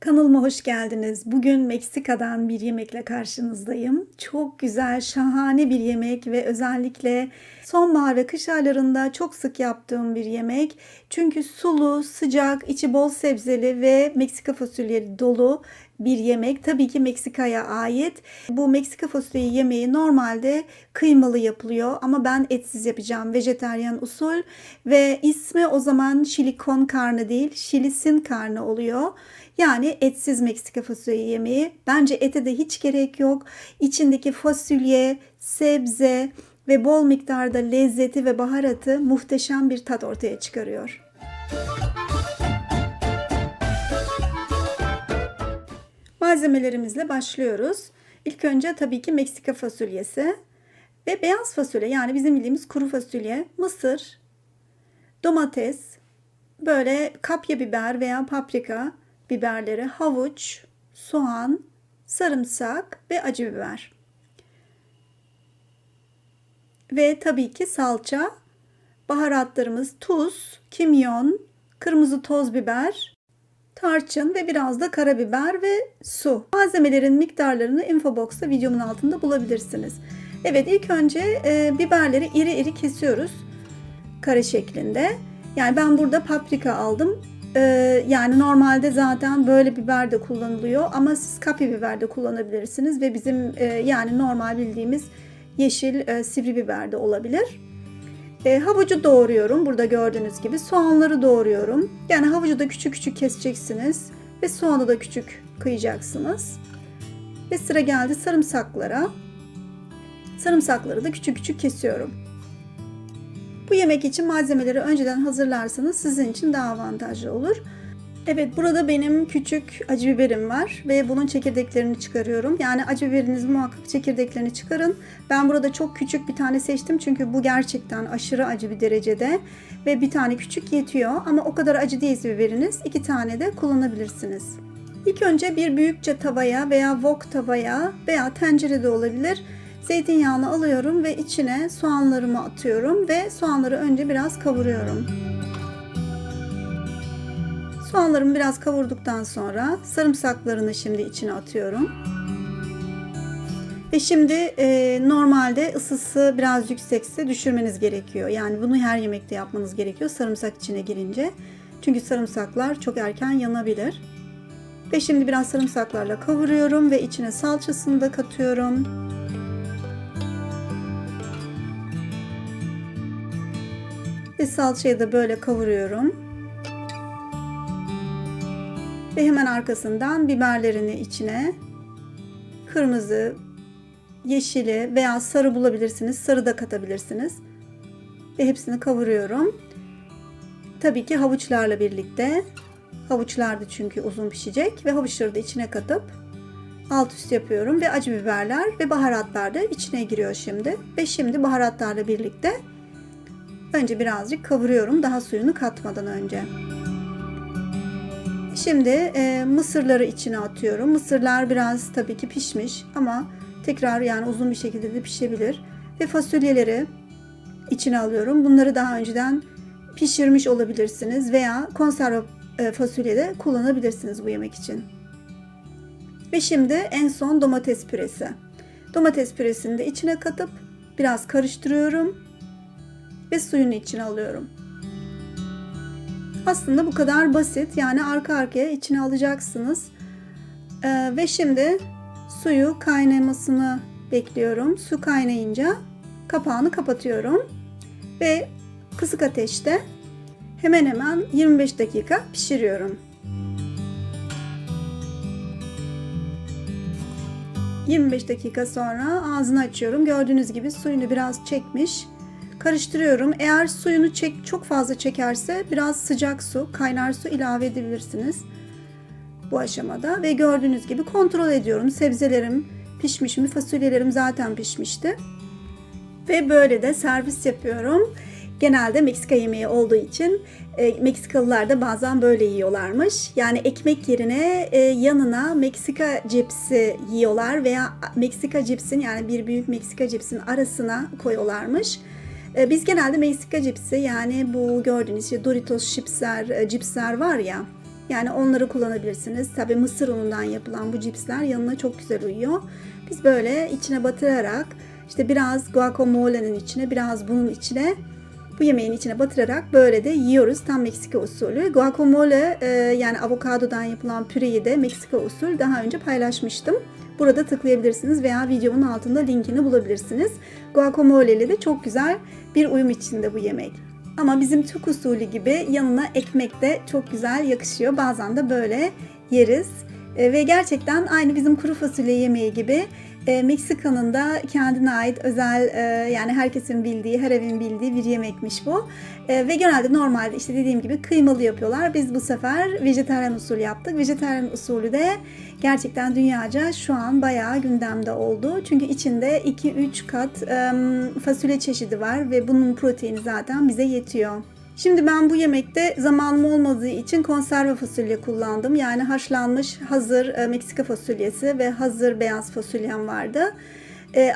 Kanalıma hoş geldiniz. Bugün Meksika'dan bir yemekle karşınızdayım. Çok güzel, şahane bir yemek ve özellikle sonbahar ve kış aylarında çok sık yaptığım bir yemek. Çünkü sulu, sıcak, içi bol sebzeli ve Meksika fasulyeli dolu bir yemek. Tabii ki Meksika'ya ait. Bu Meksika fasulye yemeği normalde kıymalı yapılıyor ama ben etsiz yapacağım. Vejetaryen usul ve ismi o zaman chili con carne değil, chili sin carne oluyor. Yani etsiz Meksika fasulye yemeği. Bence ete de hiç gerek yok. İçindeki fasulye, sebze ve bol miktarda lezzeti ve baharatı muhteşem bir tat ortaya çıkarıyor. Malzemelerimizle başlıyoruz. İlk önce tabii ki Meksika fasulyesi ve beyaz fasulye, yani bizim bildiğimiz kuru fasulye, mısır, domates, böyle kapya biber veya paprika biberleri, havuç, soğan, sarımsak ve acı biber. Ve tabii ki salça, baharatlarımız tuz, kimyon, kırmızı toz biber, tarçın ve biraz da karabiber ve su. Malzemelerin miktarlarını infobox'ta videomun altında bulabilirsiniz. Evet, ilk önce biberleri iri iri kesiyoruz kare şeklinde. Yani ben burada paprika aldım. Yani normalde zaten böyle biber de kullanılıyor ama siz kapya biber de kullanabilirsiniz ve bizim yani normal bildiğimiz yeşil sivri biber de olabilir. Havucu doğruyorum. Burada gördüğünüz gibi soğanları doğruyorum. Yani havucu da küçük küçük keseceksiniz ve soğanı da küçük kıyacaksınız. Ve sıra geldi sarımsaklara. Sarımsakları da küçük küçük kesiyorum. Bu yemek için malzemeleri önceden hazırlarsanız sizin için daha avantajlı olur. Evet, burada benim küçük acı biberim var ve bunun çekirdeklerini çıkarıyorum. Yani acı biberinizi muhakkak çekirdeklerini çıkarın. Ben burada çok küçük bir tane seçtim çünkü bu gerçekten aşırı acı bir derecede ve bir tane küçük yetiyor. Ama o kadar acı değilse biberiniz, 2 tane de kullanabilirsiniz. İlk önce bir büyükçe tavaya veya wok tavaya veya tencerede olabilir, zeytinyağını alıyorum ve içine soğanlarımı atıyorum ve soğanları önce biraz kavuruyorum. Soğanlarımı biraz kavurduktan sonra sarımsaklarını şimdi içine atıyorum. Ve şimdi normalde ısısı biraz yüksekse düşürmeniz gerekiyor. Yani bunu her yemekte yapmanız gerekiyor sarımsak içine girince. Çünkü sarımsaklar çok erken yanabilir. Ve şimdi biraz sarımsaklarla kavuruyorum ve içine salçasını da katıyorum. Ve salçayı da böyle kavuruyorum. Ve hemen arkasından biberlerini içine, kırmızı, yeşili veya sarı bulabilirsiniz. Sarı da katabilirsiniz. Ve hepsini kavuruyorum. Tabii ki havuçlarla birlikte. Havuçlar da çünkü uzun pişecek ve havuçları da içine katıp alt üst yapıyorum ve acı biberler ve baharatlar da içine giriyor şimdi. Ve şimdi baharatlarla birlikte önce birazcık kavuruyorum, daha suyunu katmadan önce. Şimdi mısırları içine atıyorum. Mısırlar biraz tabii ki pişmiş ama tekrar yani uzun bir şekilde de pişebilir. Ve fasulyeleri içine alıyorum. Bunları daha önceden pişirmiş olabilirsiniz veya konserve fasulye de kullanabilirsiniz bu yemek için. Ve şimdi en son domates püresi. Domates püresini de içine katıp biraz karıştırıyorum ve suyunu içine alıyorum. Aslında bu kadar basit. Yani arka arkaya içine alacaksınız. Ve şimdi suyu kaynamasını bekliyorum. Su kaynayınca kapağını kapatıyorum. Ve kısık ateşte hemen hemen 25 dakika pişiriyorum. 25 dakika sonra ağzını açıyorum. Gördüğünüz gibi suyunu biraz çekmiş. Karıştırıyorum. Eğer suyunu çok fazla çekerse biraz sıcak su, kaynar su ilave edebilirsiniz bu aşamada. Ve gördüğünüz gibi kontrol ediyorum. Sebzelerim pişmiş mi? Fasulyelerim zaten pişmişti. Ve böyle de servis yapıyorum. Genelde Meksika yemeği olduğu için Meksikalılar da bazen böyle yiyorlarmış. Yani ekmek yerine yanına Meksika cipsi yiyorlar veya Meksika cipsin, yani bir büyük Meksika cipsin arasına koyuyorlarmış. Biz genelde Meksika cipsi, yani bu gördüğünüz Doritos cipsler var ya, Yani onları kullanabilirsiniz. Tabii mısır unundan yapılan bu cipsler yanına çok güzel uyuyor. Biz böyle içine batırarak işte biraz guacamole'nin içine, biraz bunun içine, bu yemeğin içine batırarak böyle de yiyoruz. Tam Meksika usulü. Guacamole yani avokadodan yapılan püreyi de Meksika usul daha önce paylaşmıştım. Burada tıklayabilirsiniz veya videomun altında linkini bulabilirsiniz. Guacamole ile de çok güzel bir uyum içinde bu yemek. Ama bizim Türk usulü gibi yanına ekmek de çok güzel yakışıyor. Bazen de böyle yeriz. Ve gerçekten aynı bizim kuru fasulye yemeği gibi Meksika'nın da kendine ait özel yani herkesin bildiği, her evin bildiği bir yemekmiş bu. Ve genelde normalde işte dediğim gibi kıymalı yapıyorlar. Biz bu sefer vejetaryen usulü yaptık. Vejetaryen usulü de gerçekten dünyaca şu an bayağı gündemde oldu. Çünkü içinde 2-3 kat fasulye çeşidi var ve bunun proteini zaten bize yetiyor. Şimdi ben bu yemekte zamanım olmadığı için konserve fasulye kullandım. Yani haşlanmış hazır Meksika fasulyesi ve hazır beyaz fasulyem vardı.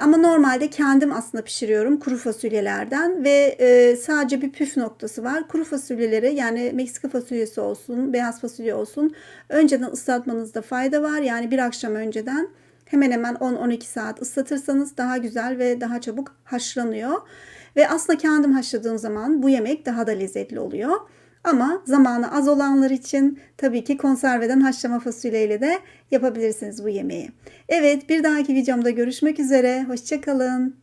Ama normalde kendim aslında pişiriyorum kuru fasulyelerden ve sadece bir püf noktası var. Kuru fasulyeleri yani Meksika fasulyesi olsun, beyaz fasulye olsun önceden ıslatmanızda fayda var. Yani bir akşam önceden hemen hemen 10-12 saat ıslatırsanız daha güzel ve daha çabuk haşlanıyor. Ve aslında kendim haşladığım zaman bu yemek daha da lezzetli oluyor. Ama zamanı az olanlar için tabii ki konserveden haşlama fasulyeyle de yapabilirsiniz bu yemeği. Evet, bir dahaki videomda görüşmek üzere. Hoşça kalın.